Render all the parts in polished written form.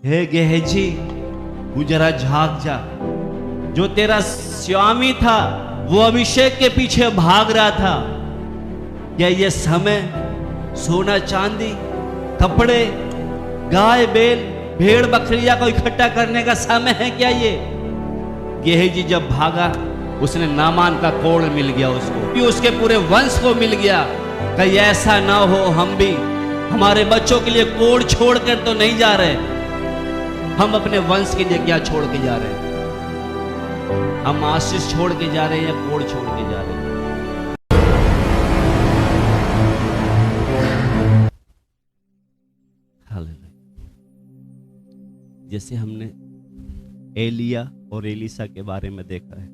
हे गेहजी, तू जरा झांक जा। जो तेरा स्वामी था वो अभिषेक के पीछे भाग रहा था। क्या ये समय सोना चांदी, कपड़े, गाय बैल, भेड़ बकरियां को इकट्ठा करने का समय है क्या ये? गेहजी जब भागा, उसने नामान का कोड़ मिल गया उसको, भी उसके पूरे वंश को मिल गया। कहीं ऐसा ना हो हम भी हमारे बच्चों के लिए कोड़ छोड़कर तो नहीं जा रहे, हम अपने वंश के लिए क्या छोड़ के जा रहे हैं? हम आशीष छोड़ के जा रहे हैं या कोड़ छोड़ के जा रहे हैं? जैसे हमने एलिया और एलिसा के बारे में देखा है,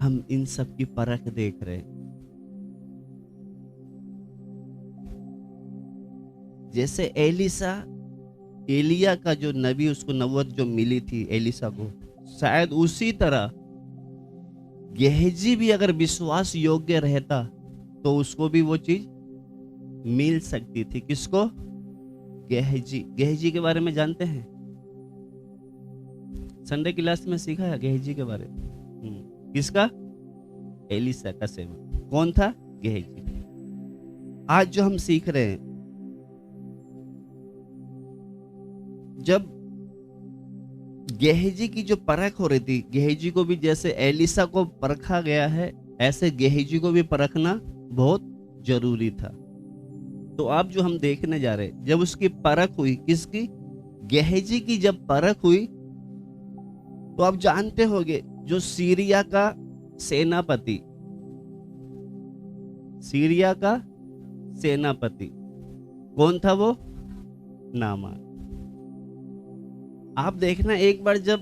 हम इन सब की परख देख रहे हैं। जैसे एलिया का जो नबी, उसको नबूवत जो मिली थी एलिसा को, शायद उसी तरह गेहजी भी अगर विश्वास योग्य रहता तो उसको भी वो चीज मिल सकती थी। किसको? गेहजी के बारे में जानते हैं? संडे क्लास में सीखा है गेहजी के बारे में। किसका? एलिसा का सेवक। कौन था? गेहजी। आज जो हम सीख रहे हैं, जब गेहजी की जो परख हो रही थी, गेहजी को भी जैसे एलिसा को परखा गया है, ऐसे गेहजी को भी परखना बहुत जरूरी था। तो अब जो हम देखने जा रहे हैं, जब उसकी परख हुई, किसकी? गेहजी की जब परख हुई, तो आप जानते होंगे जो सीरिया का सेनापति कौन था? वो नामान। आप देखना, एक बार जब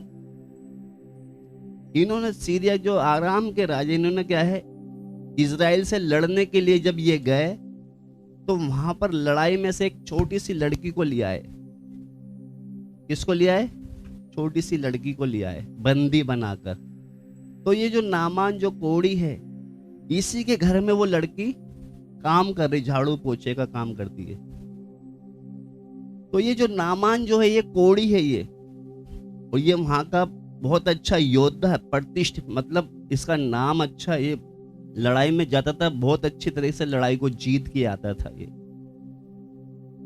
इन्होंने सीरिया, जो आराम के राजा, इन्होंने क्या है, इजराइल से लड़ने के लिए जब ये गए, तो वहां पर लड़ाई में से एक छोटी सी लड़की को लिया है। किसको लिया है? छोटी सी लड़की को लिया है, बंदी बनाकर। तो ये जो नामान जो कोढ़ी है, इसी के घर में वो लड़की काम कर रही, झाड़ू पोछे का काम करती है। तो ये जो नामान जो है, ये कोढ़ी है ये, और ये वहां का बहुत अच्छा योद्धा है, प्रतिष्ठित, मतलब इसका नाम अच्छा, ये लड़ाई में जाता था, बहुत अच्छी तरह से लड़ाई को जीत के आता था।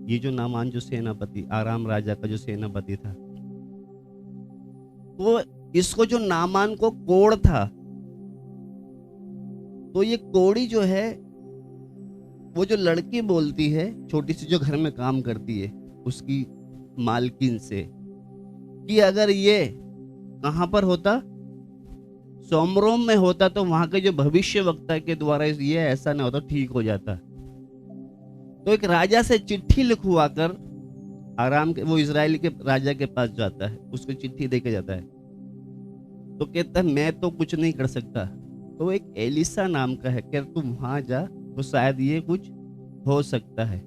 ये जो नामान जो सेनापति, आराम राजा का जो सेनापति था, तो इसको जो नामान को कोढ़ था, तो ये कोढ़ी जो है, वो जो लड़की बोलती है, छोटी सी जो घर में काम करती है, उसकी मालकिन से, कि अगर ये कहां पर होता, सोमरोम में होता, तो वहां के जो भविष्य वक्ता के द्वारा ये ऐसा ना होता, ठीक हो जाता। तो एक राजा से चिट्ठी लिखवा कर आराम के, वो इजराइल के राजा के पास जाता है, उसको चिट्ठी देके जाता है। तो कहता है मैं तो कुछ नहीं कर सकता। तो एक एलिसा नाम का है, कह तुम वहां जा, तो शायद ये कुछ हो सकता है।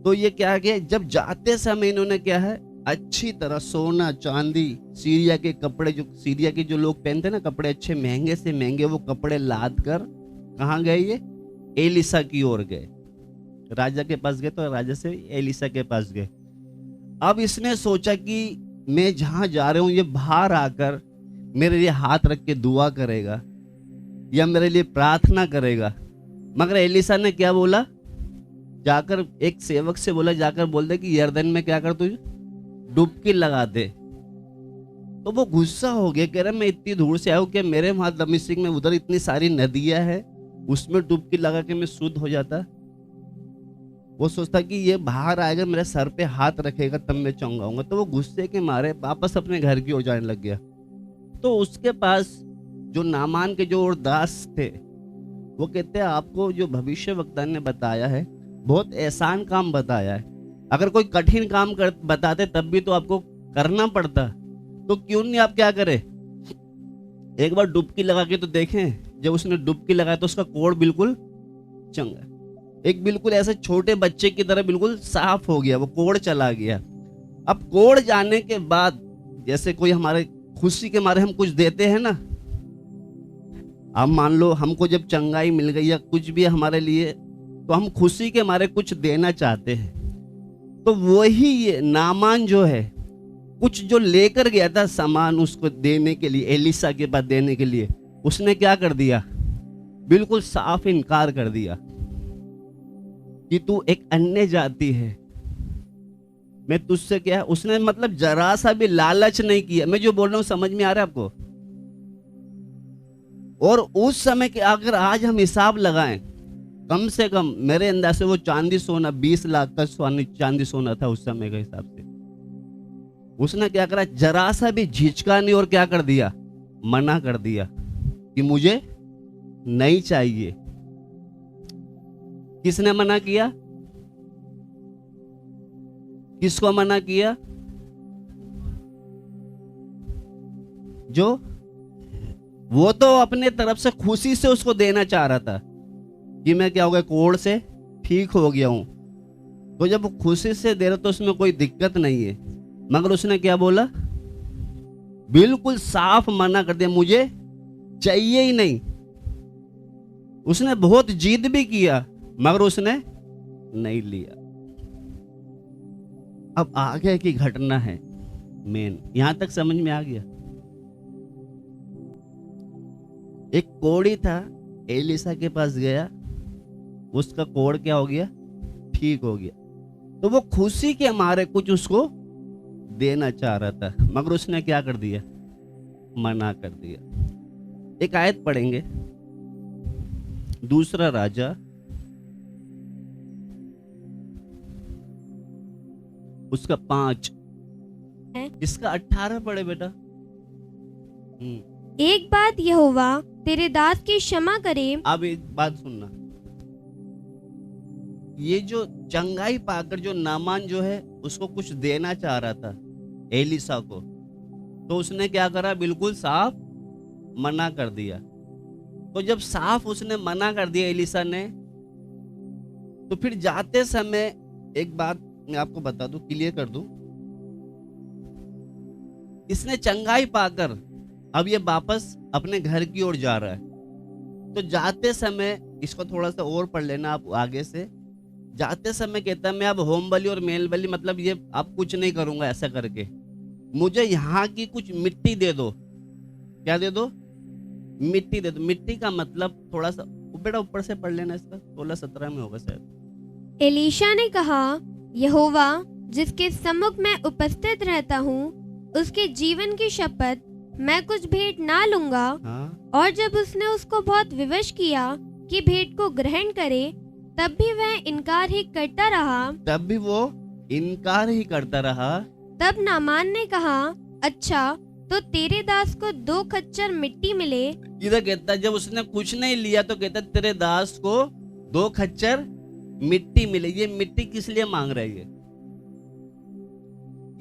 तो ये क्या किया, जब जाते समय इन्होंने क्या है, अच्छी तरह सोना चांदी, सीरिया के कपड़े, जो सीरिया के जो लोग पहनते ना कपड़े, अच्छे महंगे से महंगे वो कपड़े लाद कर कहाँ गए? ये एलिसा की ओर गए। राजा के पास गए, तो राजा से एलिसा के पास गए। अब इसने सोचा कि मैं जहां जा रहा हूं, ये बाहर आकर मेरे लिए हाथ रख के दुआ करेगा या मेरे लिए प्रार्थना करेगा। मगर एलिसा ने क्या बोला? जाकर एक सेवक से बोला, जाकर बोल दे कि यरदन में क्या कर, तुझे डुबकी लगा दे। तो वो गुस्सा हो गया, कह रहा मैं इतनी दूर से आया हूं, क्या मेरे वहां दमिश्क में उधर इतनी सारी नदियां हैं, उसमें डुबकी लगा के मैं शुद्ध हो जाता। वो सोचता कि ये बाहर आएगा, मेरे सर पे हाथ रखेगा, तब मैं चौंकाऊंगा। तो वो गुस्से के मारे वापस अपने घर की ओर जाने लग गया। तो उसके पास जो नामान के जो और दास थे, वो कहते हैं आपको जो भविष्य वक्ता ने बताया है, बहुत आसान काम बताया है। अगर कोई कठिन काम बताते तब भी तो आपको करना पड़ता, तो क्यों नहीं आप क्या करें, एक बार डुबकी लगा के तो देखें। जब उसने डुबकी लगाया तो उसका कोढ़ बिल्कुल चंगा, एक बिल्कुल ऐसे छोटे बच्चे की तरह बिल्कुल साफ हो गया, वो कोढ़ चला गया। अब कोढ़ जाने के बाद, जैसे कोई हमारे खुशी के मारे हम कुछ देते हैं ना, अब मान लो हमको जब चंगाई मिल गई या कुछ भी हमारे लिए तो हम खुशी के मारे कुछ देना चाहते हैं। तो वही ये नामान जो है, कुछ जो लेकर गया था सामान उसको देने के लिए, एलिसा के पास देने के लिए, उसने क्या कर दिया? बिल्कुल साफ इनकार कर दिया कि तू एक अन्य जाति है, मैं तुझसे क्या। उसने मतलब जरा सा भी लालच नहीं किया। मैं जो बोल रहा हूं समझ में आ रहा है आपको? और उस समय के अगर आज हम हिसाब लगाएं, कम से कम मेरे अंदाज से वो चांदी सोना 20 लाख का चांदी सोना था उस समय के हिसाब से। उसने क्या करा? जरा सा भी झिझका नहीं और क्या कर दिया? मना कर दिया कि मुझे नहीं चाहिए। किसने मना किया? किसको मना किया? जो वो तो अपने तरफ से खुशी से उसको देना चाह रहा था कि मैं क्या हो गया, कोढ़ से ठीक हो गया हूं। तो जब वो खुशी से दे रहा तो उसमें कोई दिक्कत नहीं है, मगर उसने क्या बोला? बिल्कुल साफ मना कर दिया, मुझे चाहिए ही नहीं। उसने बहुत जिद भी किया मगर उसने नहीं लिया। अब आगे की घटना है मेन, यहां तक समझ में आ गया? एक कोढ़ी था, एलिसा के पास गया, उसका कोढ़ क्या हो गया? ठीक हो गया। तो वो खुशी के मारे कुछ उसको देना चाह रहा था, मगर उसने क्या कर दिया? मना कर दिया। एक आयत पढ़ेंगे, दूसरा राजा उसका 5, इसका 18 पढ़े बेटा। एक बात यहोवा तेरे दास की क्षमा करे। अब एक बात सुनना, ये जो चंगाई पाकर जो नामान जो है उसको कुछ देना चाह रहा था एलिसा को, तो उसने क्या करा? बिल्कुल साफ मना कर दिया। तो जब साफ उसने मना कर दिया एलिसा ने, तो फिर जाते समय एक बात मैं आपको बता दूं, क्लियर कर दूं, इसने चंगाई पाकर अब ये वापस अपने घर की ओर जा रहा है। तो जाते समय इसको थोड़ा सा और पढ़ लेना आप आगे से। जाते समय कहता है मैं अब होम बलि और मेल बलि, मतलब ये अब कुछ नहीं करूंगा ऐसा करके, मुझे यहाँ की कुछ मिट्टी दे दो। क्या दे दो? मिट्टी दे दो। मिट्टी का मतलब थोड़ा सा बेटा ऊपर से पढ़ लेना, इसका 16-17 में होगा शायद। एलीशा ने कहा, यहोवा जिसके सम्मुख मैं उपस्थित रहता हूँ, उसके जीवन की शपथ मैं कुछ भेंट ना लूंगा। हाँ? और जब उसने उसको बहुत विवश किया कि भेंट को ग्रहण करे, तब भी वह इनकार ही करता रहा। तब भी वो इनकार ही करता रहा। तब नामान ने कहा, अच्छा तो तेरे दास को 2 खच्चर मिट्टी मिले। इधर कहता जब उसने कुछ नहीं लिया तो कहता तेरे दास को 2 खच्चर मिट्टी मिले। ये मिट्टी किस लिए मांग रहा है?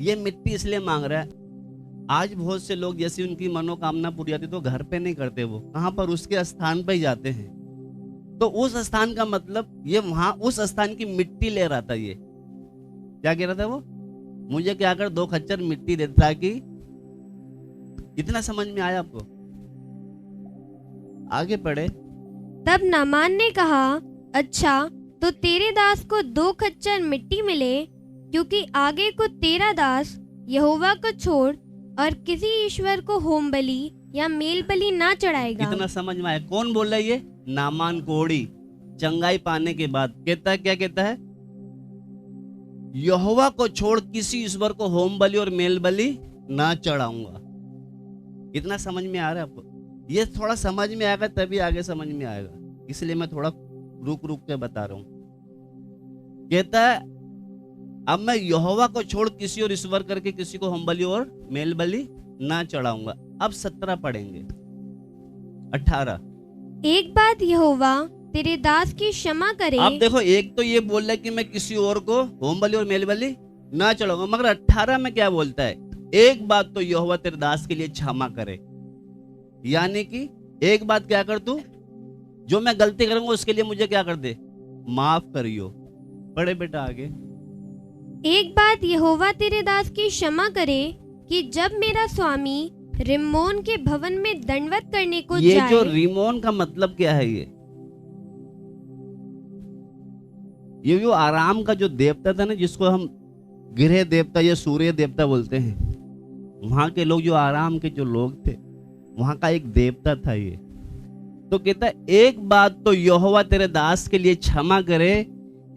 ये मिट्टी इसलिए मांग रहा है, आज बहुत से लोग जैसी उनकी मनोकामना पूरी आती तो घर पे नहीं करते, वो कहां पर? उसके स्थान पे ही जाते हैं। तो उस स्थान का मतलब ये वहां उस स्थान की मिट्टी ले रहा था। ये क्या कह रहा था? वो मुझे क्या कर 2 खच्चर मिट्टी दे, ताकि इतना समझ में आया आपको? आगे पढ़े। तब नामान ने कहा, अच्छा तो तेरे दास को 2 खच्चर मिट्टी मिले, क्योंकि आगे को तेरा दास यहोवा को छोड़ और किसी ईश्वर को होम बलि या मेल बलि ना चढ़ाएगा। इतना समझ में आया? कौन बोल रहा है ये? नामान कोढ़ी। चंगाई पाने के बाद कहता है, क्या कहता है? यहोवा को छोड़ किसी ईश्वर को होम बलि और मेल बलि ना चढ़ाऊंगा। इतना समझ में आ रहा है आपको? ये थोड़ा समझ में आएगा तभी आगे समझ में आएगा, इसलिए मैं थोड़ा रुक रुक के बता रहा हूं। कहता है अब मैं यहोवा को छोड़ किसी और ईश्वर करके किसी को होम बलि और मेल बलि ना चढ़ाऊंगा। अब 17 पढ़ेंगे, 18। एक बात यहोवा तेरे दास की क्षमा करे। अब देखो, एक तो ये बोल रहा है कि मैं किसी और को होम बलि और मेल बलि ना चढ़ाऊंगा, मगर 18 में क्या बोलता है? एक बात तो यहोवा तेरे दास के लिए क्षमा करे। यानी कि एक बात क्या कर, तू जो मैं गलती करूंगा उसके लिए मुझे क्या कर दे? माफ करियो। पढ़े बेटा आगे। एक बात यहोवा तेरे दास की क्षमा करे कि जब मेरा स्वामी रिम्मोन के भवन में दंडवत करने को ये जाए। जो रिमोन का मतलब क्या है? ये जो आराम का जो देवता था ना, जिसको हम गृह देवता या सूर्य देवता बोलते हैं, वहां के लोग जो आराम के जो लोग थे, वहां का एक देवता था ये। तो कहता है एक बात तो यहोवा तेरे दास के लिए क्षमा करे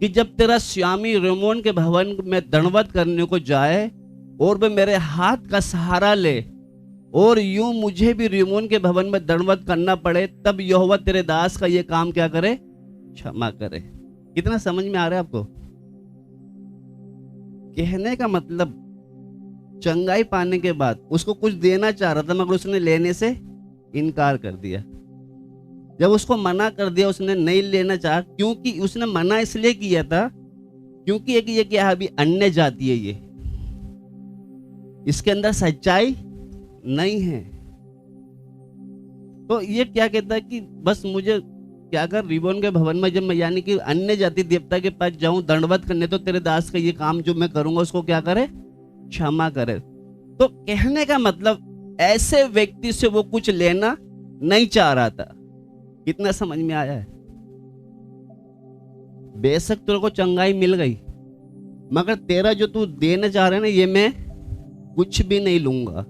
कि जब तेरा स्वामी रेमोन के भवन में दंडवत करने को जाए और वह मेरे हाथ का सहारा ले और यूं मुझे भी रेमोन के भवन में दंडवत करना पड़े, तब यहोवा तेरे दास का ये काम क्या करे, क्षमा करे। कितना समझ में आ रहा है आपको? कहने का मतलब चंगाई पाने के बाद उसको कुछ देना चाह रहा था, मगर उसने लेने से इनकार कर दिया। जब उसको मना कर दिया, उसने नहीं लेना चाहा, क्योंकि उसने मना इसलिए किया था क्योंकि एक ये क्या है, अभी अन्य जाति है, ये इसके अंदर सच्चाई नहीं है। तो ये क्या कहता है कि बस मुझे क्या कर, रिबोन के भवन में जब मैं यानी कि अन्य जाति देवता के पास जाऊं दंडवत करने, तो तेरे दास का ये काम जो मैं करूंगा उसको क्या करे, क्षमा करे। तो कहने का मतलब ऐसे व्यक्ति से वो कुछ लेना नहीं चाह रहा था। कितना समझ में आया है? बेशक तेरे को चंगाई मिल गई, मगर तेरा जो तू देना चाह रहा है ना, ये मैं कुछ भी नहीं लूंगा।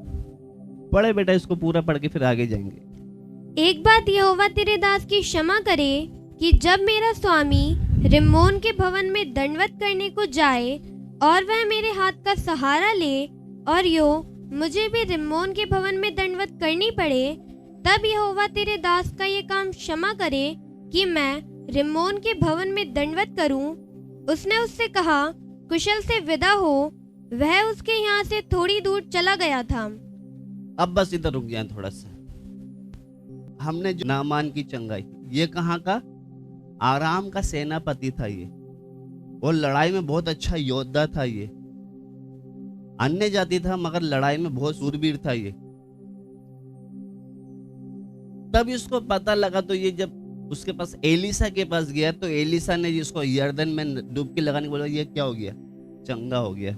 पढ़े बेटा, इसको पूरा पढ़ के फिर आगे जाएंगे। एक बात यहोवा तेरे दास की क्षमा करे कि जब मेरा स्वामी रिम्मोन के भवन में दंडवत करने को जाए और वह मेरे हाथ का सहारा ले और यो मुझे भी रिम्मोन के भवन में दंडवत करनी पड़े, तब यहोवा तेरे दास का ये काम क्षमा करे कि मैं रिम्मोन के भवन में दंडवत करूं। उसने उससे कहा, कुशल से विदा हो। वह उसके यहाँ से थोड़ी दूर चला गया था। अब बस इधर रुक जाए थोड़ा सा। हमने जो नामान की चंगाई, ये कहाँ का? आराम का सेनापति था ये, और लड़ाई में बहुत अच्छा योद्धा था ये। अन्य जाति था मगर लड़ाई में बहुत सूरवीर था ये। तब इसको पता लगा, तो ये जब उसके पास एलिसा के पास गया, तो एलिसा ने जिसको यर्दन में डुबकी लगाने को बोला, ये क्या हो गया, चंगा हो गया।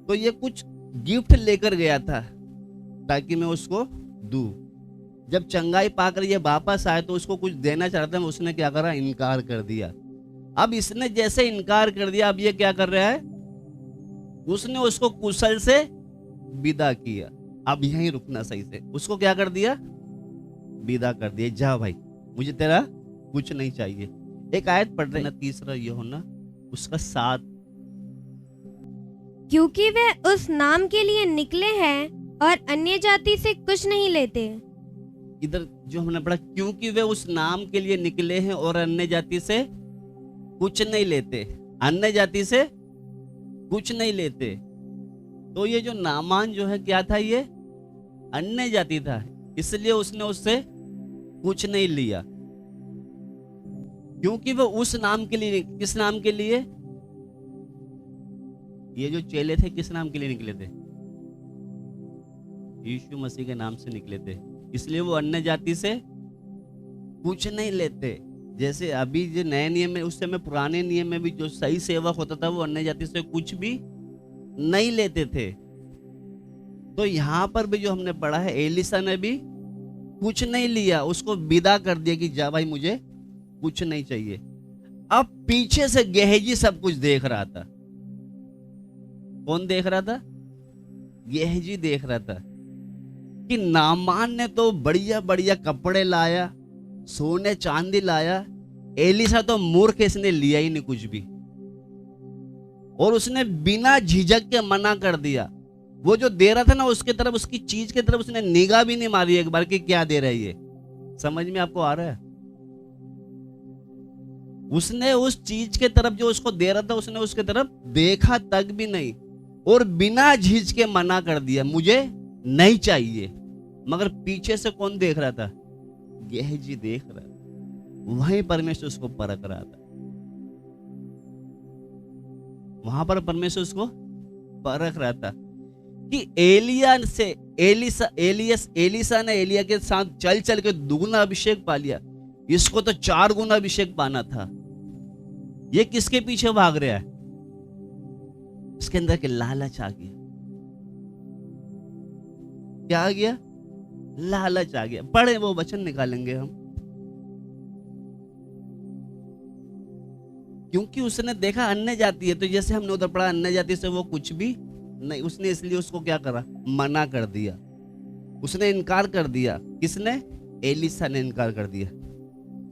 तो ये कुछ गिफ्ट लेकर गया था ताकि मैं उसको दूं। जब चंगाई पाकर ये वापस आए तो उसको कुछ देना चाहता था, उसने क्या करा, इनकार कर दिया। अब इसने जैसे इनकार कर दिया, अब ये क्या कर रहा है, उसने उसको कुशल से विदा किया। अब यहीं रुकना सही से। उसको क्या कर दिया, विदा कर दिया, जा भाई मुझे तेरा कुछ नहीं चाहिए। एक आयत पढ़ रहे ना, तीसरा यूहन्ना उसका 7। क्योंकि वे उस नाम के लिए निकले हैं और अन्य जाति से कुछ नहीं लेते। इधर जो हमने पढ़ा, क्योंकि वे उस नाम के लिए निकले हैं और अन्य जाति से कुछ नहीं लेते, अन्य जाति से कुछ नहीं लेते। तो ये जो नामान जो है क्या था, ये अन्य जाति था, इसलिए उसने उससे कुछ नहीं लिया। क्योंकि वो उस नाम के लिए, किस नाम के लिए, ये जो चेले थे किस नाम के लिए निकले थे, यीशु मसीह के नाम से निकले थे, इसलिए वो अन्य जाति से कुछ नहीं लेते। जैसे अभी जो नए नियम में, उस समय पुराने नियम में भी जो सही सेवक होता था वो अन्य जाति से कुछ भी नहीं लेते थे। तो यहां पर भी जो हमने पढ़ा है, एलिसा ने भी कुछ नहीं लिया, उसको विदा कर दिया कि जा भाई मुझे कुछ नहीं चाहिए। अब पीछे से गेहजी सब कुछ देख रहा था। कौन देख रहा था? गेहजी देख रहा था कि नामान ने तो बढ़िया बढ़िया कपड़े लाया, सोने चांदी लाया, एलिसा तो मूर्ख, इसने लिया ही नहीं कुछ भी, और उसने बिना झिझक के मना कर दिया। वो जो दे रहा था ना, उसके तरफ, उसकी चीज की तरफ उसने निगाह भी नहीं मारी एक बार कि क्या दे रहा है ये। समझ में आपको आ रहा है? उसने उस चीज के तरफ जो उसको दे रहा था, उसने उसके तरफ देखा तक भी नहीं, और बिना झिझक के मना कर दिया, मुझे नहीं चाहिए। मगर पीछे से कौन देख रहा था? गेहजी देख रहा था। वहीं परमेश्वर उसको परख रहा था, वहां पर परमेश्वर उसको परख रहा था कि एलिसा ने एलिया के साथ चल चल के दुगुना अभिषेक पा लिया, इसको तो 4 गुना अभिषेक पाना था। ये किसके पीछे भाग रहा है? इसके अंदर के लालच आ गया। क्या आ गया? लालच आ गया। पढ़े वो वचन निकालेंगे हम क्योंकि उसने देखा अन्य जाति है, तो जैसे हमने उधर पढ़ा अन्य जाति से वो कुछ भी नहीं, उसने इसलिए उसको क्या करा, मना कर दिया, उसने इनकार कर दिया। किसने? एलिशा ने इनकार कर दिया।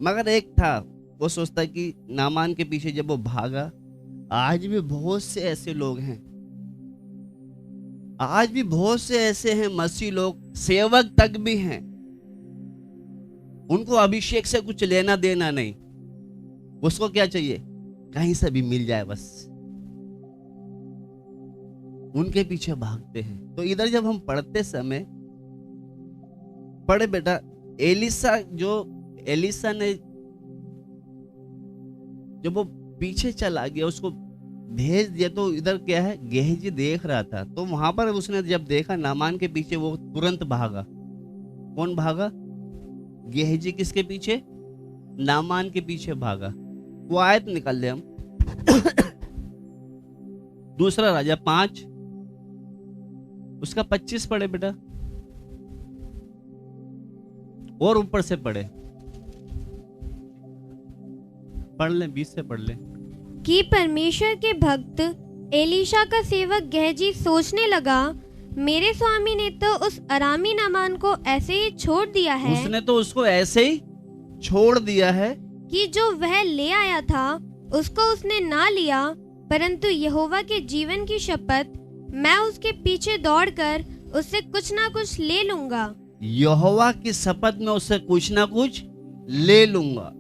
मगर एक था, वो सोचता कि नामान के पीछे जब वो भागा, आज भी बहुत से ऐसे लोग हैं, आज भी बहुत से ऐसे हैं मसीह लोग, सेवक तक भी हैं, उनको अभिषेक से कुछ लेना देना नहीं, उसको क्या चाहिए, कहीं से भी मिल जाए बस, उनके पीछे भागते हैं। तो इधर जब हम पढ़ते समय पढ़े बेटा, एलिशा ने जब वो पीछे चला गया, उसको भेज दिया, तो इधर क्या है, गेहजी देख रहा था, तो वहां पर उसने जब देखा नामान के पीछे, वो तुरंत भागा। कौन भागा? गेहजी किसके पीछे? नामान के पीछे भागा। वो आयत निकाल ले हम दूसरा राजा 5 उसका 25 पढ़े बेटा, और ऊपर से पढ़े, पढ़ ले, 20 से पढ़ ले। कि परमेश्वर के भक्त एलीशा का सेवक गेहजी सोचने लगा, मेरे स्वामी ने तो उस अरामी नामान को ऐसे ही छोड़ दिया है, उसने तो उसको ऐसे ही छोड़ दिया है कि जो वह ले आया था उसको उसने ना लिया, परंतु यहोवा के जीवन की शपथ, मैं उसके पीछे दौड़कर उससे कुछ ना कुछ ले लूंगा। यहोवा की शपथ में उससे कुछ ना कुछ ले लूंगा।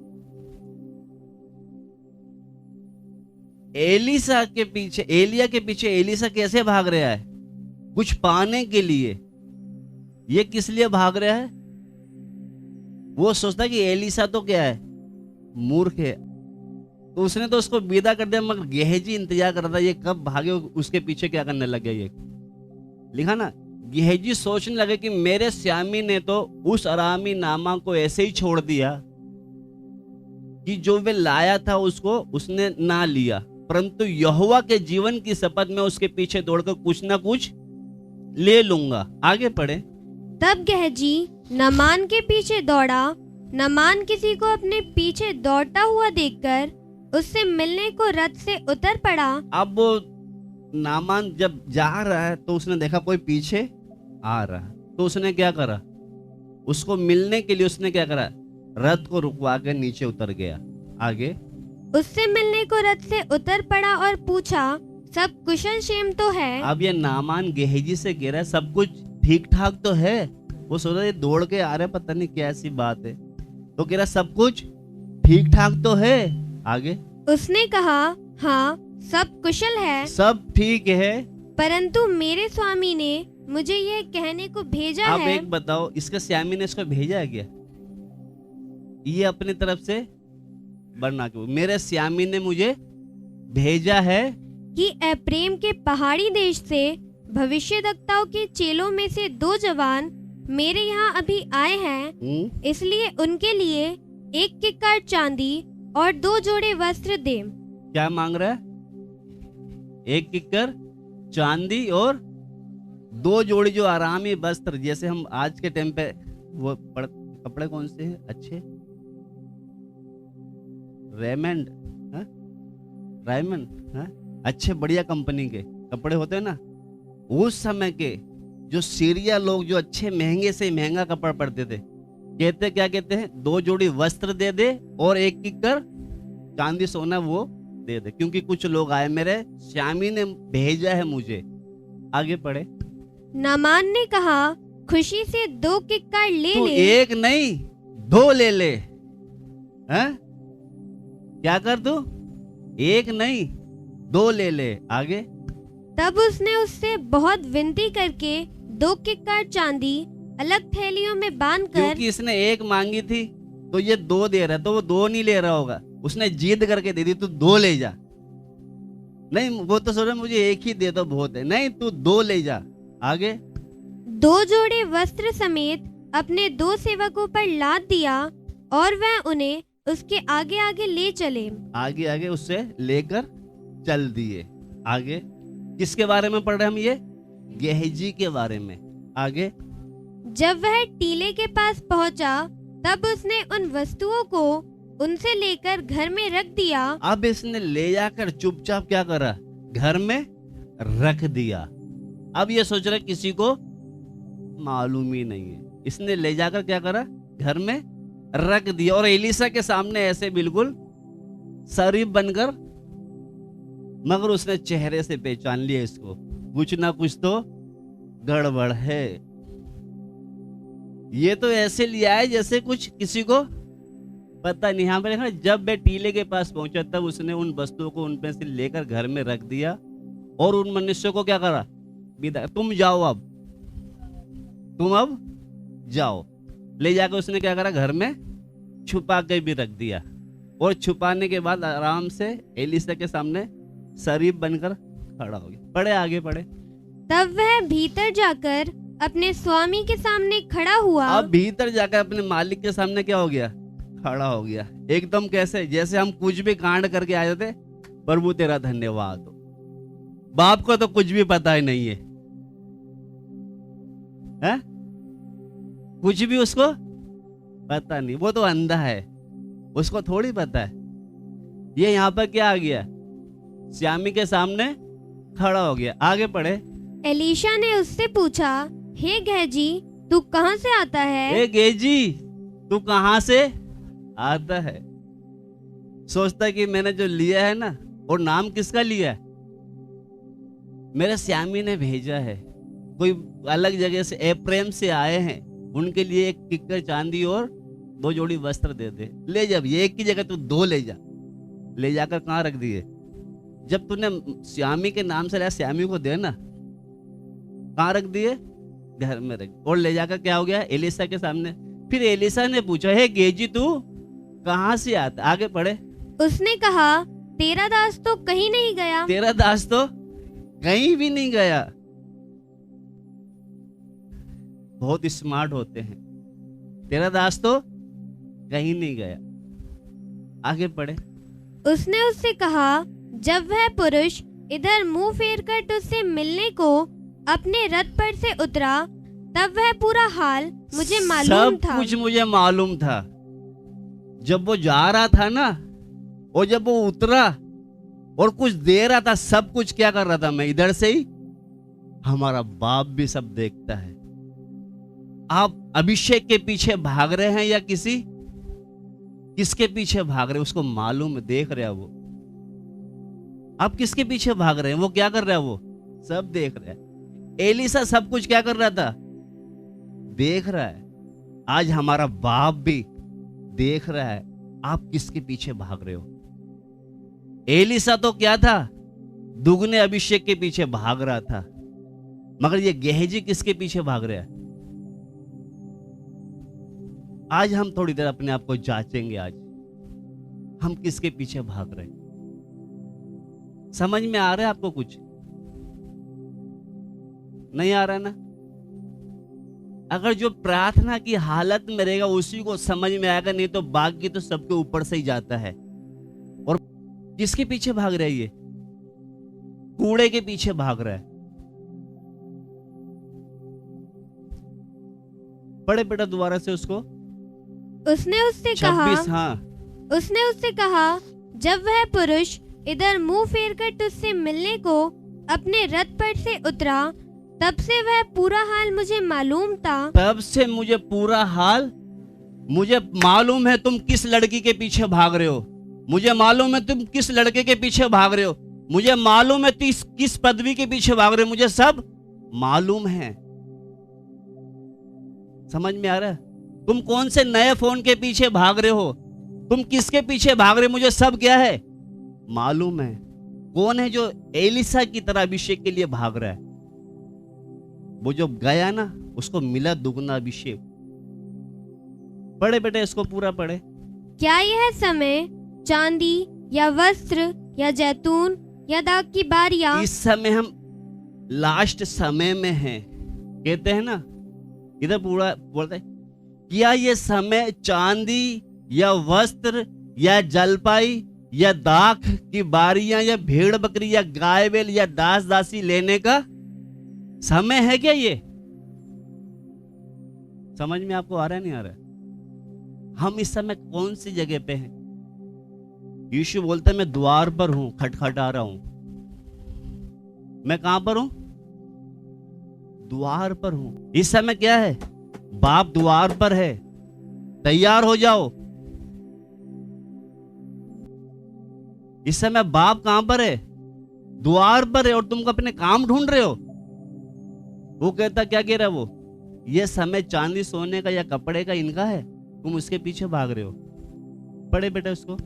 एलिशा के पीछे, एलिया के पीछे एलिशा कैसे भाग रहा है? कुछ पाने के लिए। ये किस लिए भाग रहा है? वो सोचता कि एलिशा तो क्या है, मूर्ख है, तो उसने तो उसको विदा कर दिया। मगर गेहजी इंतजार कर रहा था, ये कब भागे, उसके पीछे क्या करने लग गया। ये लिखा ना, गेहजी सोचने लगे कि मेरे स्वामी ने तो उस अरामी नामा को ऐसे ही छोड़ दिया कि जो वे लाया था उसको उसने ना लिया, परंतु यहोवा के जीवन की शपथ में उसके पीछे दौड़कर कुछ ना कुछ ले लूंगा। आगे पढ़े। तब गेहजी नामान के पीछे दौड़ा। नामान किसी को अपने पीछे दौड़ता हुआ देखकर उससे मिलने को रथ से उतर पड़ा। अब वो नामान जब जा रहा है तो उसने देखा कोई पीछे आ रहा है, तो उसने क्या करा, उसको मिलने के लिए उसने क्या करा, रथ को रुकवा के नीचे उतर गया। आगे। उससे मिलने को रथ से उतर पड़ा और पूछा, सब कुशल क्षेम तो है? अब ये नामान गेहजी से कह रहा है सब कुछ ठीक ठाक तो है। वो सोच रहा है दौड़ के आ रहे, पता नहीं क्या ऐसी बात है, तो कह रहा सब कुछ ठीक ठाक तो है। आगे। उसने कहा, हाँ सब कुशल है, सब ठीक है, परंतु मेरे स्वामी ने मुझे यह कहने को भेजा अब है। एक बताओ, इसके स्वामी ने इसको भेजा है क्या? ये अपनी तरफ से बना के, मेरे स्वामी ने मुझे भेजा है कि एप्रेम के पहाड़ी देश से भविष्यद्वक्ताओं के चेलों में से 2 जवान मेरे यहाँ अभी आए हैं, इसलिए उनके लिए 1 किक्कार चांदी और 2 जोड़े वस्त्र दे। क्या मांग रहा है? 1 किक्कर चांदी और 2 जोड़ी जो आरामी वस्त्र, जैसे हम आज के टाइम पे वो कपड़े कौन से हैं अच्छे, रेमंड, अच्छे बढ़िया कंपनी के कपड़े होते हैं ना, उस समय के जो सीरिया लोग जो अच्छे महंगे से महंगा कपड़ा पड़ते थे, कहते क्या कहते हैं, 2 जोड़ी वस्त्र दे दे और 1 किक्कर चांदी सोना वो दे दे, क्योंकि कुछ लोग आए, मेरे स्वामी ने भेजा है मुझे। आगे पढ़े। नामान ने कहा, खुशी से 2 किक्कार ले तू ले। 1 नहीं 2 ले ले, हैं? क्या कर तू, 1 नहीं 2 ले ले। आगे। तब उसने उससे बहुत विनती करके 2 किक्कार चांदी अलग थैलियों में बांधकर, क्योंकि इसने 1 मांगी थी तो ये 2 दे रहा है, तो वो 2 नहीं ले रहा होगा, उसने जिद करके दे दी, तू 2 ले जा। नहीं, वो तो सोच रहा मुझे 1 ही दे तो बहुत है, नहीं तू 2 ले जा। आगे। 2 जोड़े वस्त्र समेत अपने 2 सेवकों पर लाद दिया और वह उन्हें उसके आगे आगे ले चले। आगे आगे उससे लेकर चल दिए। आगे। किसके बारे में पढ़ रहे हम? ये गेहजी के बारे में। आगे। जब वह टीले के पास पहुंचा, तब उसने उन वस्तुओं को उनसे लेकर घर में रख दिया। अब इसने ले जाकर चुपचाप क्या करा, घर में रख दिया। अब ये सोच रहा किसी को मालूम ही नहीं है। इसने ले जाकर क्या करा, घर में रख दिया और एलिसा के सामने ऐसे बिल्कुल शरीफ बनकर, मगर उसने चेहरे से पहचान लिया इसको, कुछ ना कुछ तो गड़बड़ है। ये तो ऐसे लिया है जैसे कुछ किसी को पता नहीं। यहाँ पर देखा, जब वह टीले के पास पहुंचा तब उसने उन वस्तुओं को उनमें से लेकर घर में रख दिया और उन मनुष्यों को क्या करा, विदा, तुम जाओ, तुम अब जाओ। ले जाकर उसने क्या करा, घर में छुपा के भी रख दिया और छुपाने के बाद आराम से एलिसा के सामने शरीफ बनकर खड़ा हो गया। पढ़े, आगे पढ़े। तब वह भीतर जाकर अपने स्वामी के सामने खड़ा हुआ। अब भीतर जाकर अपने मालिक के सामने क्या हो गया, खड़ा हो गया। एकदम कैसे, जैसे हम कुछ भी कांड करके आए थे, प्रभु तेरा धन्यवाद हो। बाप को तो कुछ भी पता ही नहीं है, कुछ भी उसको पता नहीं, वो तो अंधा है, उसको थोड़ी पता है। ये यहाँ पर क्या आ गया, श्यामी के सामने खड़ा हो गया। आगे पढ़े। एलीशा ने उससे पूछा, हे गेहजी, तू कहाँ से आता है? हे गेहजी, तू कहाँ से आता है? सोचता कि मैंने जो लिया है ना, और नाम किसका लिया है, मेरे श्यामी ने भेजा है। कोई अलग जगह से, एप्रेम से आए हैं, उनके लिए एक किक्कर चांदी और 2 जोड़ी वस्त्र दे दे। ले जा, ये एक की जगह तू 2 ले जा। ले जाकर कहाँ रख दिए? जब तूने श्यामी के नाम से लाया, श्यामी को दे ना। कहाँ रख दिए? घर में रख। और ले जाकर क्या हो गया, एलिसा के सामने। फिर एलिसा ने पूछा, हे गेहजी, तू कहाँ से आता? आगे पढ़े। उसने कहा, तेरा दास तो कहीं नहीं गया। तेरा दास तो कहीं भी नहीं गया। बहुत स्मार्ट होते हैं। तेरा दास तो कहीं नहीं गया। आगे पढ़े। उसने उससे कहा, जब वह पुरुष इधर मुंह फेर कर तुझसे मिलने को अपने रथ पर से उतरा, तब वह पूरा हाल मुझे मालूम था। सब कुछ मुझे मालूम था। जब वो जा रहा था ना, और जब वो उतरा और कुछ दे रहा था, सब कुछ क्या कर रहा था मैं, इधर से ही। हमारा बाप भी सब देखता है। आप अभिषेक के पीछे भाग रहे हैं या किसके पीछे भाग रहे हैं, उसको मालूम है, देख रहे हैं वो। आप किसके पीछे भाग रहे हैं, वो क्या कर रहा है, वो सब देख रहा है। एलिसा सब कुछ क्या कर रहा था, देख रहा है। आज हमारा बाप भी देख रहा है आप किसके पीछे भाग रहे हो। एलिसा तो क्या था, दुगने अभिषेक के पीछे भाग रहा था, मगर ये गेहजी किसके पीछे भाग रहा है। आज हम थोड़ी देर अपने आप को जांचेंगे, आज हम किसके पीछे भाग रहे हैं। समझ में आ रहा है आपको? कुछ नहीं आ रहा ना? अगर जो प्रार्थना की हालत में रहेगा उसी को समझ में आएगा, नहीं तो बाकी तो सबके ऊपर से ही जाता है। और किसके पीछे भाग रहा है ये? कूड़े के पीछे भाग रहा है। पढ़े बेटा दोबारा से उसको। उसने उससे कहा, 26, हाँ। उसने उससे कहा, जब वह पुरुष इधर मुंह फेर कर तुझसे मिलने को अपने रथ पर से उतरा, तब से वह पूरा हाल मुझे मालूम था। तब से मुझे पूरा हाल, मुझे मालूम है तुम किस लड़की के पीछे भाग रहे हो, मुझे मालूम है तुम किस लड़के के पीछे भाग रहे हो, मुझे मालूम है तुम किस पदवी के पीछे भाग रहे हो, मुझे सब मालूम है। समझ में आ रहा है? तुम कौन से नए फोन के पीछे भाग रहे हो, तुम किसके पीछे भाग रहे हो, मुझे सब क्या है, मालूम है। कौन है जो एलिसा की तरह अभिषेक के लिए भाग रहा है? वो जो गया ना, उसको मिला दुगना अभिषेक। पढ़े बेटे, इसको पूरा पढ़े। क्या यह समय चांदी या वस्त्र या जैतून या दाख की बारियां? इस समय हम लास्ट समय में हैं, कहते हैं ना, इधर पूरा बोलते हैं, क्या ये समय चांदी या वस्त्र या जलपाई या दाख की बारियां या भेड़ बकरी या गाय बैल या दास दासी लेने का समय है क्या? ये समझ में आपको आ रहा है, नहीं आ रहा है? हम इस समय कौन सी जगह पे हैं? यीशु बोलता है मैं द्वार पर हूं, खटखटा रहा हूं। मैं कहां पर हूं? द्वार पर हूं। इस समय क्या है? बाप द्वार पर है, तैयार हो जाओ। इस समय बाप कहां पर है? द्वार पर है, और तुम अपने काम ढूंढ रहे हो। वो कहता, क्या कह रहा है वो? ये समय चांदी सोने का या कपड़े का इनका है, तुम उसके पीछे भाग रहे हो। पढ़े बेटा उसको।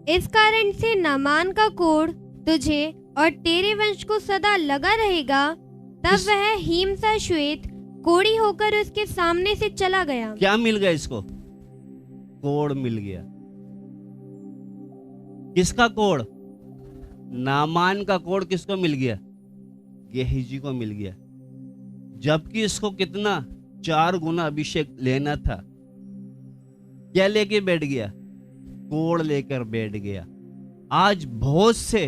इस कारण से नामान का कोढ़ तुझे और तेरे वंश को सदा लगा रहेगा। तब वह हिम सा श्वेत कोढ़ी होकर उसके सामने से चला गया। क्या मिल गया इसको? कोढ़ मिल गया। किसका कोढ़? नामान का कोढ़ किसको मिल गया? गेहजी को मिल गया। जबकि इसको कितना 4 गुना अभिषेक लेना था। क्या लेके बैठ गया? कोढ़ लेकर बैठ गया। आज बहुत से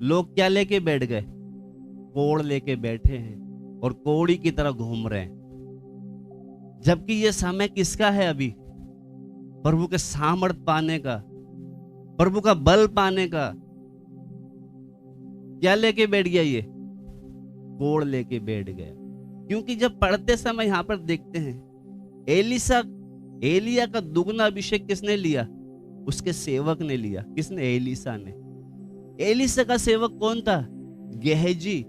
लोग क्या लेके बैठ गए? कोढ़ लेके बैठे हैं और कोढ़ी की तरह घूम रहे हैं। जबकि ये समय किसका है? अभी प्रभु के सामर्थ पाने का, प्रभु का बल पाने का। क्या लेके बैठ गया? ये कोढ़ लेके बैठ गया। क्योंकि जब पढ़ते समय यहां पर देखते हैं, एलिया का दुगना अभिषेक किसने लिया? उसके सेवक ने लिया। किसने? एलीसा ने। एलीसा का सेवक कौन था? गेहजी।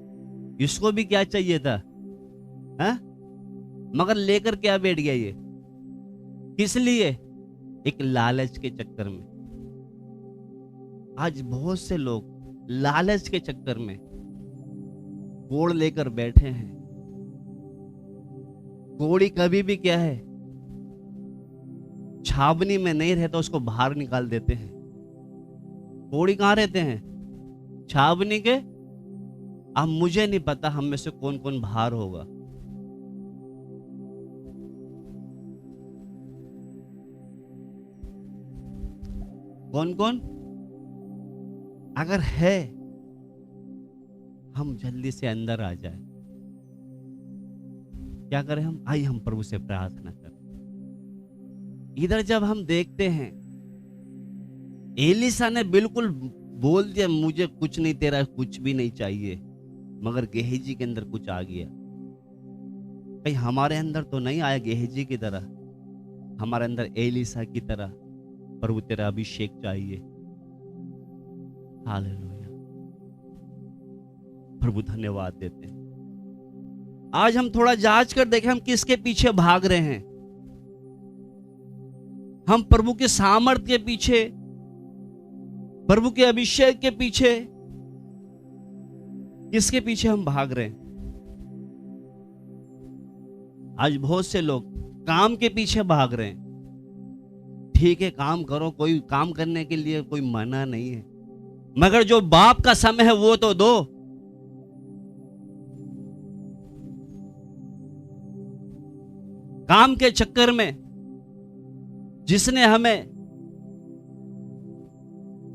इसको भी क्या चाहिए था? हा? मगर लेकर क्या बैठ गया ये? किस लिए? एक लालच के चक्कर में। आज बहुत से लोग लालच के चक्कर में कोढ़ लेकर बैठे हैं। कोढ़ी कभी भी क्या है? छावनी में नहीं रहता, उसको बाहर निकाल देते हैं। कोढ़ी कहां रहते हैं? छावनी के। अब मुझे नहीं पता हम में से कौन कौन बाहर होगा। कौन कौन? अगर है, हम जल्दी से अंदर आ जाए। क्या करें हम? आइए हम प्रभु से प्रार्थना करें। इधर जब हम देखते हैं, एलीसा ने बिल्कुल बोल दिया, मुझे कुछ नहीं, तेरा कुछ भी नहीं चाहिए। मगर गेहजी के अंदर कुछ आ गया। कहीं हमारे अंदर तो नहीं आया गेहजी की तरह? हमारे अंदर एलीसा की तरह, प्रभु तेरा अभिषेक चाहिए। हालेलुया। प्रभु धन्यवाद देते हैं। आज हम थोड़ा जांच कर देखें, हम किसके पीछे भाग रहे हैं। हम प्रभु के सामर्थ के पीछे, प्रभु के अभिषेक के पीछे, किसके पीछे हम भाग रहे हैं? आज बहुत से लोग काम के पीछे भाग रहे हैं। ठीक है, काम करो, कोई काम करने के लिए कोई मना नहीं है, मगर जो बाप का समय है वो तो दो। काम के चक्कर में जिसने हमें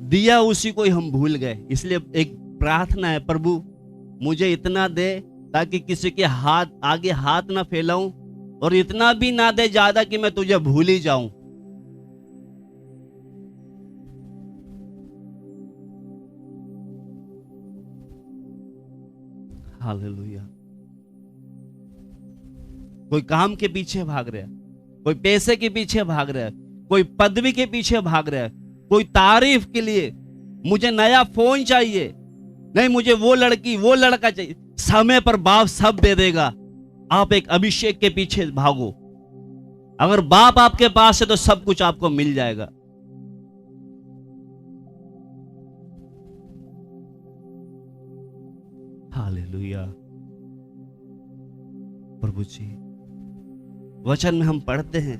दिया उसी को ही हम भूल गए। इसलिए एक प्रार्थना है, प्रभु मुझे इतना दे ताकि किसी के आगे हाथ ना फैलाऊं, और इतना भी ना दे ज्यादा कि मैं तुझे भूल ही जाऊं। हालेलुया। कोई काम के पीछे भाग रहा है, कोई पैसे के पीछे भाग रहा है, कोई पदवी के पीछे भाग रहा है, कोई तारीफ के लिए, मुझे नया फोन चाहिए, नहीं मुझे वो लड़की वो लड़का चाहिए। समय पर बाप सब दे देगा। आप एक अभिषेक के पीछे भागो। अगर बाप आपके पास है तो सब कुछ आपको मिल जाएगा। हालेलुया। प्रभु जी, वचन में हम पढ़ते हैं,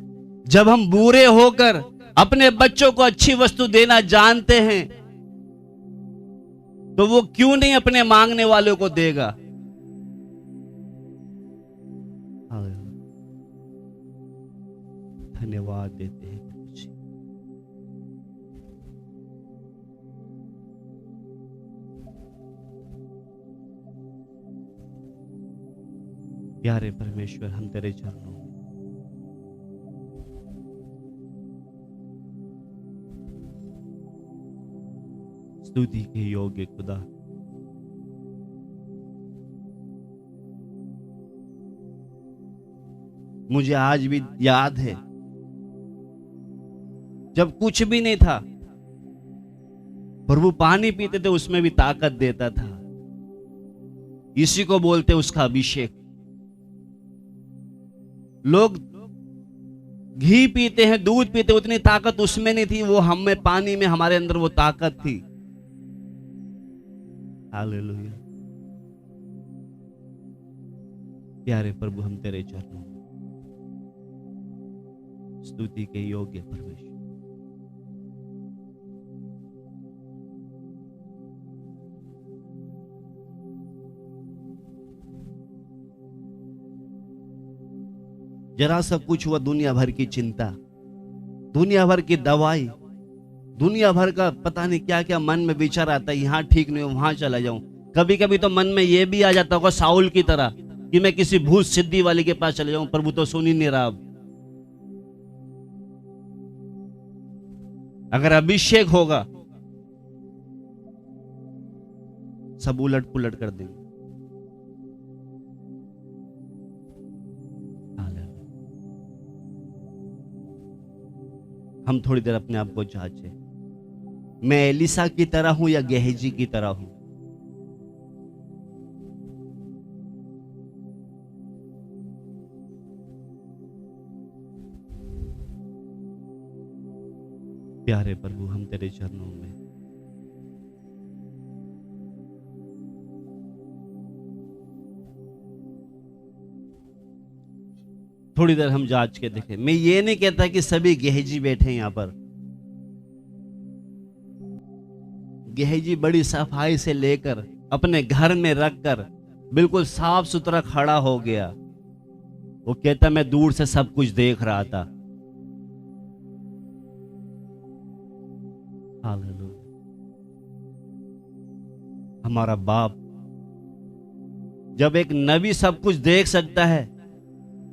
जब हम बुरे होकर अपने बच्चों को अच्छी वस्तु देना जानते हैं, तो वो क्यों नहीं अपने मांगने वालों को देगा। धन्यवाद देते हैं प्रभु जी। प्यारे परमेश्वर, हम तेरे चरणों स्तुति के योग्य खुदा, मुझे आज भी याद है जब कुछ भी नहीं था, प्रभु पानी पीते थे उसमें भी ताकत देता था। इसी को बोलते उसका अभिषेक। लोग घी पीते हैं, दूध पीते, उतनी ताकत उसमें नहीं थी, वो हम में, पानी में, हमारे अंदर वो ताकत थी। हालेलुया। प्यारे प्रभु, हम तेरे चरणों में स्तुति के योग्य परमेश्वर, जरा सा कुछ हुआ, दुनिया भर की चिंता, दुनिया भर की दवाई, दुनिया भर का पता नहीं क्या क्या मन में विचार आता है, यहां ठीक नहीं हो वहां चला जाऊं। कभी कभी तो मन में यह भी आ जाता होगा साउल की तरह कि मैं किसी भूत सिद्धि वाले के पास चले जाऊं, प्रभु तो सुन ही नहीं रहा। अगर अभिषेक होगा सब उलट पुलट कर देंगे। हम थोड़ी देर अपने आप को जांचे, मैं एलिसा की तरह हूं या गेहजी की तरह हूं। प्यारे प्रभु, हम तेरे चरणों में थोड़ी देर हम जांच के देखें। मैं ये नहीं कहता कि सभी गेहजी बैठे यहां पर। गेहजी बड़ी सफाई से लेकर अपने घर में रखकर बिल्कुल साफ सुथरा खड़ा हो गया। वो कहता मैं दूर से सब कुछ देख रहा था। हालेलुया। हमारा बाप जब एक नबी सब कुछ देख सकता है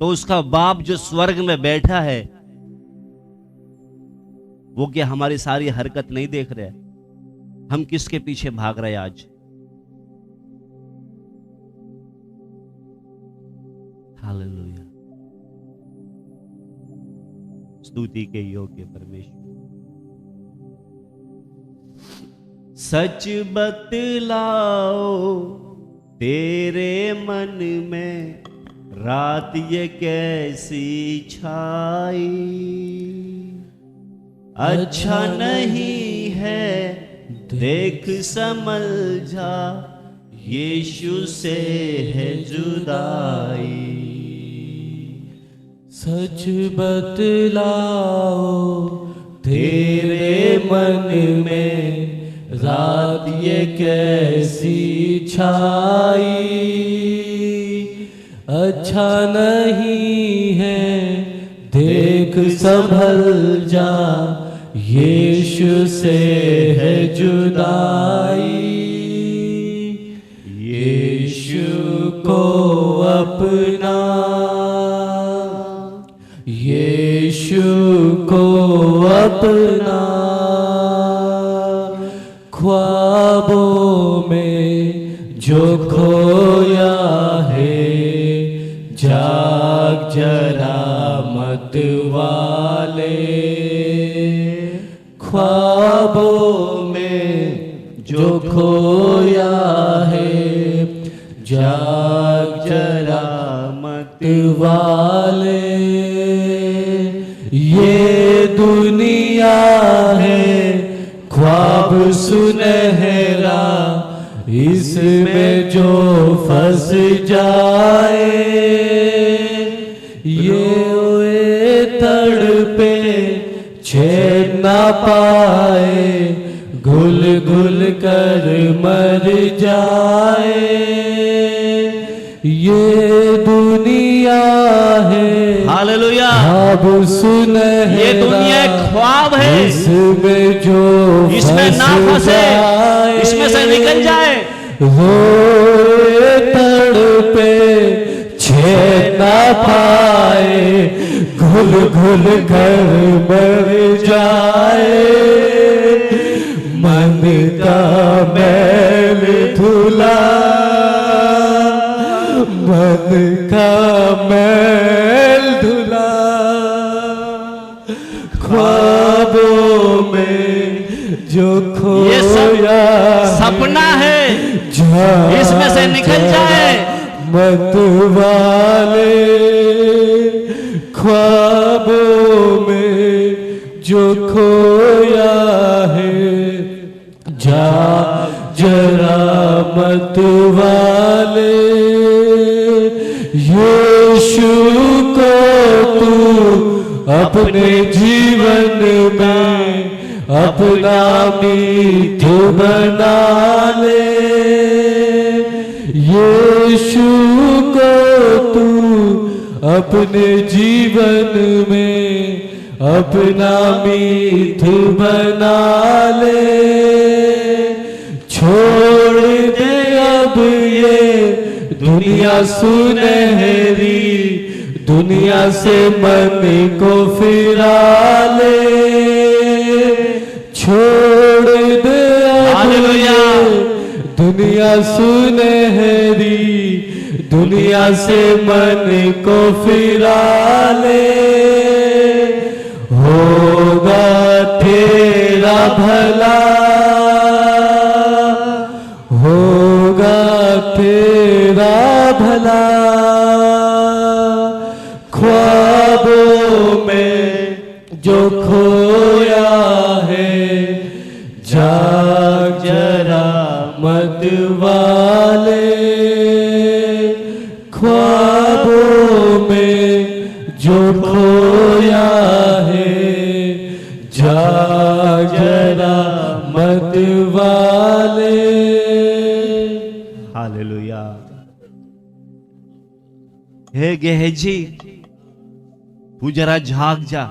तो उसका बाप जो स्वर्ग में बैठा है वो क्या हमारी सारी हरकत नहीं देख रहे? हम किसके पीछे भाग रहे आज? हालेलुया। स्तुति के योग्य परमेश्वर, सच बतलाओ तेरे मन में रात ये कैसी छाई, अच्छा नहीं है देख समझा यीशु से है जुदाई। सच बतलाओ तेरे मन में रात ये कैसी छाई, अच्छा नहीं है देख संभल जा यीशु से है जुदाई। यीशु को अपना, यीशु को अपना ख्वाबों में जो खोया है, जाग जरा मत वाले। ख्वाबों में जो खोया है, जाग जरा मत वाले। ये दुनिया है ख्वाब सुनहरा, इसमें जो फंस जाए, ये तड़पे चैन ना पाए, घुल घुल कर मर जाए। ये दुनिया है हालेलुया। ख्वाब सुनहरा, ये दुनिया एक ख्वाब है, इसमें जो इसमें ना फंसे, इसमें से निकल जाए। रोए तड़पे चैन ना पाए, घुल घुल कर मर जाए। मन का मैल धुला, मन का मैल धुला, ख्वाबों में जो ये सब खोया सपना है, जा इसमें से निकल जाए। मत वाले ख्वाबों में जो खोया है, जा जरा मत वाले, यीशु को तू अपने जीवन में अपना मीत बना ले, यीशु को तू अपने जीवन में अपना मीत बना ले। छोड़ दे अब ये दुनिया सुनहरी, दुनिया से मन को फिरा ले, छोड़ दे अब ये दुनिया सुनहरी, दुनिया से मन को फिरा ले, होगा तेरा भला, होगा तेरा भला, ख्वाबों में जो खोया है, जाग जरा मत वाले, ख्वाबों में जो खोया है, जाग जरा मत वाले। हालेलुया। हे गेहजी, तू जरा झाग जा।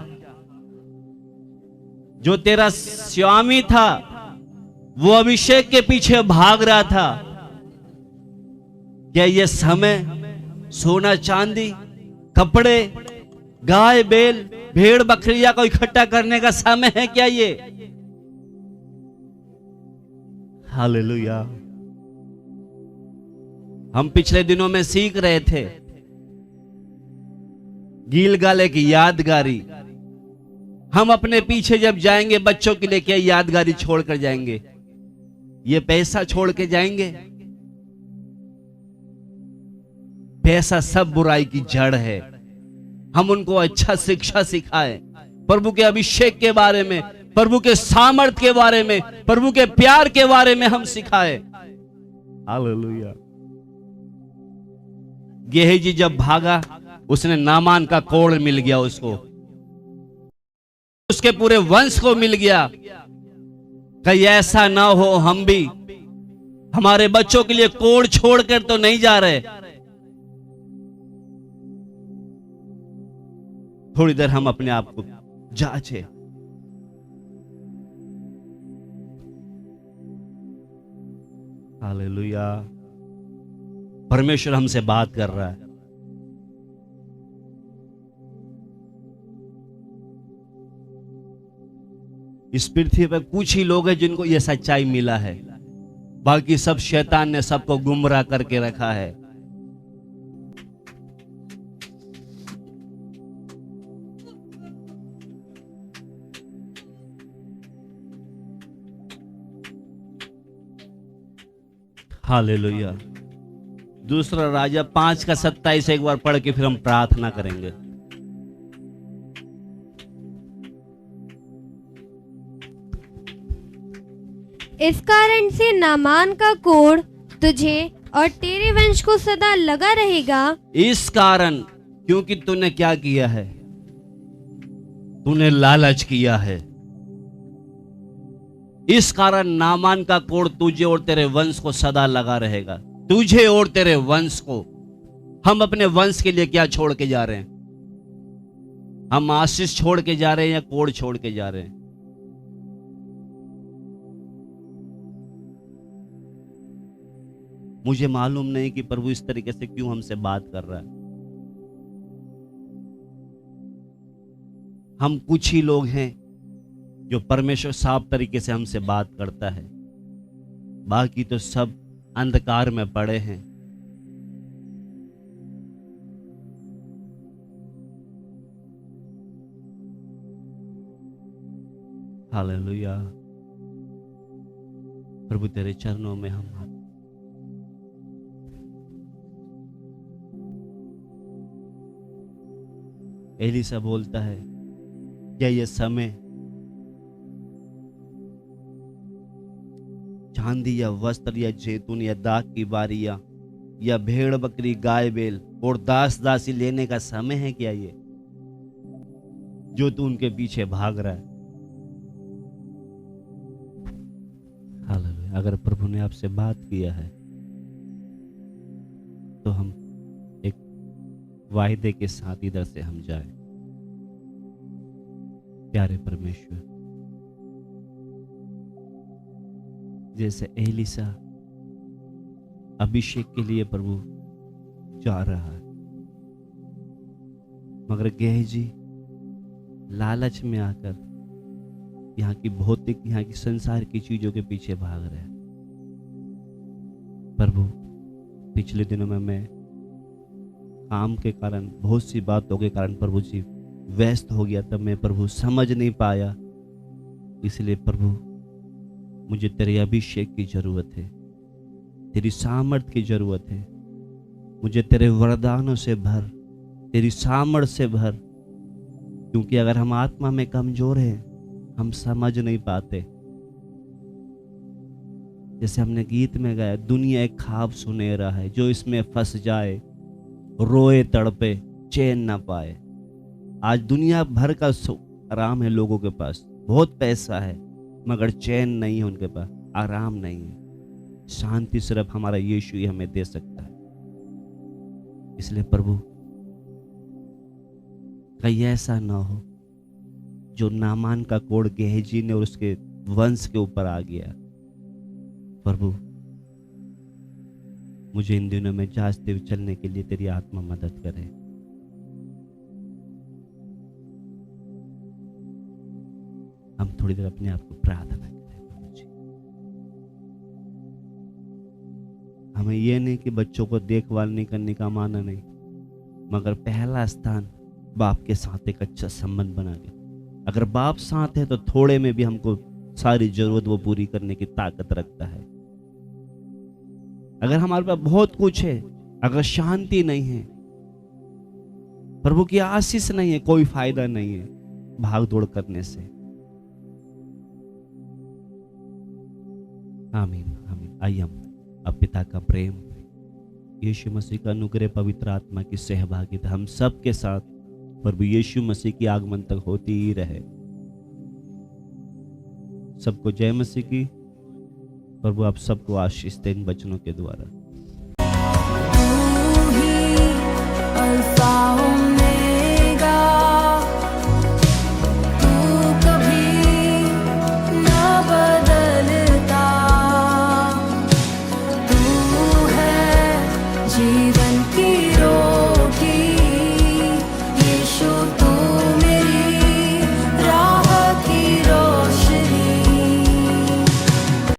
जो तेरा स्वामी था वो अभिषेक के पीछे भाग रहा था। क्या ये समय सोना चांदी, कपड़े, गाय बैल, भेड़ बकरियां को इकट्ठा करने का समय है क्या ये? हालेलुया। हम पिछले दिनों में सीख रहे थे गीलगाल एक यादगारी। हम अपने पीछे जब जाएंगे बच्चों के लिए क्या यादगारी छोड़कर जाएंगे? ये पैसा छोड़ के जाएंगे? पैसा सब बुराई की जड़ है। हम उनको अच्छा शिक्षा सिखाएं, प्रभु के अभिषेक के बारे में, प्रभु के सामर्थ के बारे में, प्रभु के प्यार के बारे में हम सिखाएं। हालेलुया। गेहजी जब भागा, उसने नामान का कोढ़ मिल गया उसको, उसके पूरे वंश को मिल गया। कहीं ऐसा ना हो हम भी हमारे बच्चों के लिए कोढ़ छोड़कर तो नहीं जा रहे। थोड़ी देर हम अपने आप को जांचे। हालेलुया। परमेश्वर हमसे बात कर रहा है। इस पृथ्वी पर कुछ ही लोग हैं जिनको यह सच्चाई मिला है, बाकी सब शैतान ने सबको गुमराह करके रखा है। हालेलुया। दूसरा राजा 5:27 एक बार पढ़ के फिर हम प्रार्थना करेंगे। इस कारण से नामान का कोढ़ तुझे और तेरे वंश को सदा लगा रहेगा। इस कारण, क्योंकि तूने क्या किया है? तूने लालच किया है। इस कारण नामान का कोढ़ तुझे और तेरे वंश को सदा लगा रहेगा। तुझे और तेरे वंश को। हम अपने वंश के लिए क्या छोड़ के जा रहे हैं? हम आशीष छोड़ के जा रहे हैं या कोढ़ छोड़ के जा रहे हैं? मुझे मालूम नहीं कि प्रभु इस तरीके से क्यों हमसे बात कर रहा है। हम कुछ ही लोग हैं जो परमेश्वर साफ तरीके से हमसे बात करता है, बाकी तो सब अंधकार में पड़े हैं। हालेलुया। प्रभु तेरे चरणों में हम एलीसा बोलता है, क्या ये समय चांदी या वस्त्र या जैतून या दाख की बारियां या भेड़ बकरी गाय बैल और दास दासी लेने का समय है क्या ये, जो तू उनके पीछे भाग रहा है? हालेलुया। अगर प्रभु ने आपसे बात किया है तो हम एक वायदे के साथ इधर से हम जाएं। प्यारे परमेश्वर, जैसे एलीसा अभिषेक के लिए प्रभु जा रहा है, मगर गेहजी लालच में आकर यहाँ की भौतिक, यहाँ की संसार की चीजों के पीछे भाग रहे हैं। प्रभु, पिछले दिनों में मैं काम के कारण, बहुत सी बातों के कारण प्रभु जी व्यस्त हो गया, तब मैं प्रभु समझ नहीं पाया। इसलिए प्रभु, मुझे तेरे अभिषेक की जरूरत है, तेरी सामर्थ की जरूरत है। मुझे तेरे वरदानों से भर, तेरी सामर्थ से भर, क्योंकि अगर हम आत्मा में कमजोर हैं, हम समझ नहीं पाते। जैसे हमने गीत में गाया, दुनिया एक ख्वाब सुनेरा है, जो इसमें फंस जाए रोए तड़पे चैन ना पाए। आज दुनिया भर का आराम है लोगों के पास, बहुत पैसा है, मगर चैन नहीं है उनके पास, आराम नहीं है। शांति सिर्फ हमारा यीशु ही हमें दे सकता है। इसलिए प्रभु, कहीं ऐसा ना हो जो नामान का कोड़ गेहजी ने और उसके वंश के ऊपर आ गया। प्रभु, मुझे इन दिनों में जांचते हुए चलने के लिए तेरी आत्मा मदद करे। हम थोड़ी देर अपने आप को प्रार्थना करें। प्रभु जी, हमें यह नहीं कि बच्चों को देखभाल नहीं करने का माना नहीं, मगर पहला स्थान बाप के साथ एक अच्छा संबंध बना के, अगर बाप साथ है तो थोड़े में भी हमको सारी जरूरत वो पूरी करने की ताकत रखता है। अगर हमारे पास बहुत कुछ है, अगर शांति नहीं है, प्रभु की आशीष नहीं है, कोई फायदा नहीं है भाग दौड़ करने से। आमीन, आमीन। आइए हम अब पिता का प्रेम, यीशु मसीह का अनुग्रह, पवित्र आत्मा की सहभागिता हम सब के साथ प्रभु यीशु मसीह की आगमन तक होती ही रहे। सबको जय मसीह की। प्रभु आप सबको आशीष दे इन वचनों के द्वारा। अल्फा